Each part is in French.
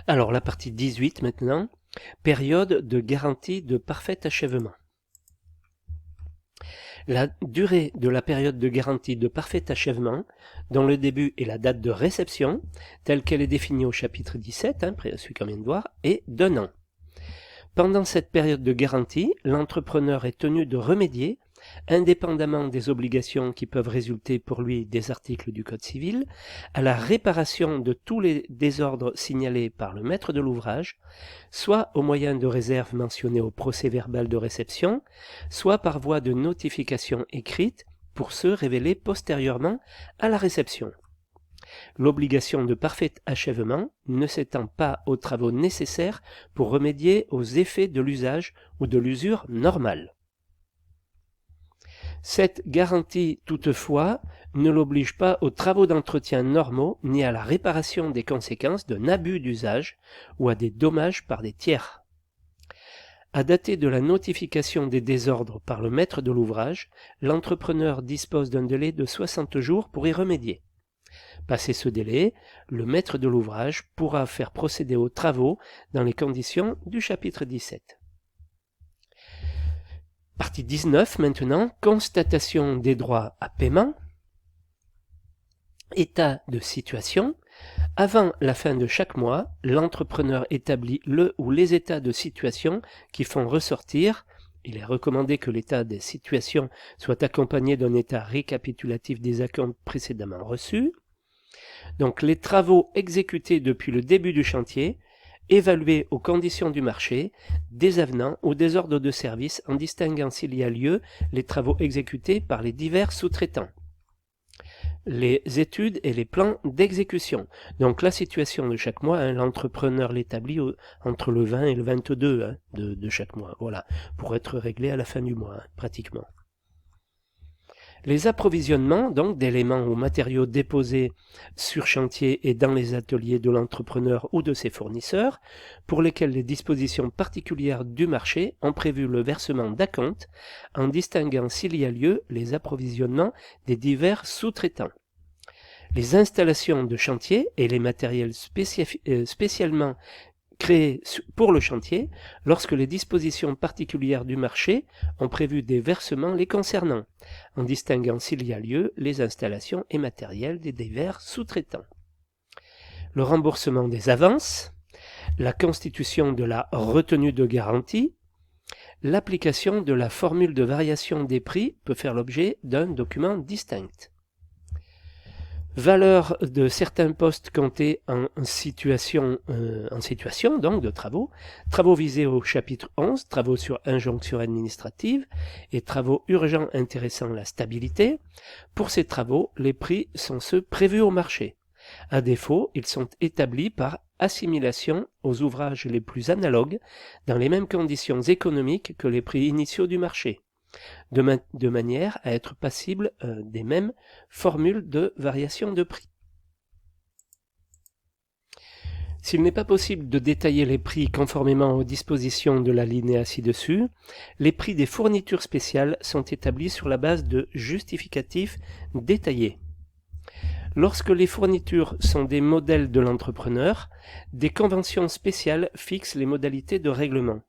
Alors la partie 18 maintenant, période de garantie de parfait achèvement. La durée de la période de garantie de parfait achèvement, dont le début est la date de réception, telle qu'elle est définie au chapitre 17, celui qu'on vient de voir, est d'1 an. Pendant cette période de garantie, l'entrepreneur est tenu de remédier, indépendamment des obligations qui peuvent résulter pour lui des articles du Code civil, à la réparation de tous les désordres signalés par le maître de l'ouvrage, soit au moyen de réserves mentionnées au procès-verbal de réception, soit par voie de notification écrite pour ceux révélés postérieurement à la réception. L'obligation de parfait achèvement ne s'étend pas aux travaux nécessaires pour remédier aux effets de l'usage ou de l'usure normale. Cette garantie, toutefois, ne l'oblige pas aux travaux d'entretien normaux ni à la réparation des conséquences d'un abus d'usage ou à des dommages par des tiers. À dater de la notification des désordres par le maître de l'ouvrage, l'entrepreneur dispose d'un délai de 60 jours pour y remédier. Passé ce délai, le maître de l'ouvrage pourra faire procéder aux travaux dans les conditions du chapitre 17. Partie 19 maintenant, constatation des droits à paiement. État de situation. Avant la fin de chaque mois, l'entrepreneur établit le ou les états de situation qui font ressortir. Il est recommandé que l'état des situations soit accompagné d'un état récapitulatif des acomptes précédemment reçus. Donc les travaux exécutés depuis le début du chantier, évalués aux conditions du marché, des avenants ou des ordres de service en distinguant s'il y a lieu les travaux exécutés par les divers sous-traitants. Les études et les plans d'exécution. Donc la situation de chaque mois, l'entrepreneur l'établit entre le 20 et le 22 de chaque mois, voilà, pour être réglé à la fin du mois, pratiquement. Les approvisionnements donc d'éléments ou matériaux déposés sur chantier et dans les ateliers de l'entrepreneur ou de ses fournisseurs, pour lesquels les dispositions particulières du marché ont prévu le versement d'acompte, en distinguant s'il y a lieu les approvisionnements des divers sous-traitants. Les installations de chantier et les matériels spécialement créés pour le chantier, lorsque les dispositions particulières du marché ont prévu des versements les concernant, en distinguant s'il y a lieu les installations et matériels des divers sous-traitants. Le remboursement des avances, la constitution de la retenue de garantie, l'application de la formule de variation des prix peut faire l'objet d'un document distinct. Valeur de certains postes comptés en situation donc de travaux visés au chapitre 11, travaux sur injonction administrative et travaux urgents intéressant la stabilité. Pour ces travaux, les prix sont ceux prévus au marché. À défaut, ils sont établis par assimilation aux ouvrages les plus analogues dans les mêmes conditions économiques que les prix initiaux du marché, de manière à être passible des mêmes formules de variation de prix. S'il n'est pas possible de détailler les prix conformément aux dispositions de l'alinéa ci-dessus, les prix des fournitures spéciales sont établis sur la base de justificatifs détaillés. Lorsque les fournitures sont des modèles de l'entrepreneur, des conventions spéciales fixent les modalités de règlement.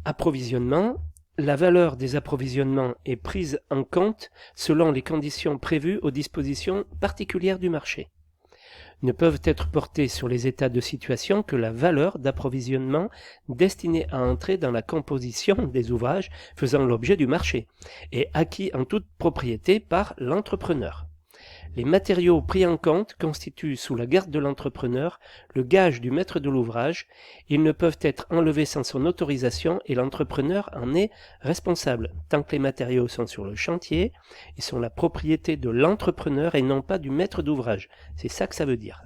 Approvisionnement. La valeur des approvisionnements est prise en compte selon les conditions prévues aux dispositions particulières du marché. Ne peuvent être portés sur les états de situation que la valeur d'approvisionnement destinée à entrer dans la composition des ouvrages faisant l'objet du marché et acquis en toute propriété par l'entrepreneur. Les matériaux pris en compte constituent sous la garde de l'entrepreneur le gage du maître de l'ouvrage. Ils ne peuvent être enlevés sans son autorisation et l'entrepreneur en est responsable. Tant que les matériaux sont sur le chantier, ils sont la propriété de l'entrepreneur et non pas du maître d'ouvrage. C'est ça que ça veut dire.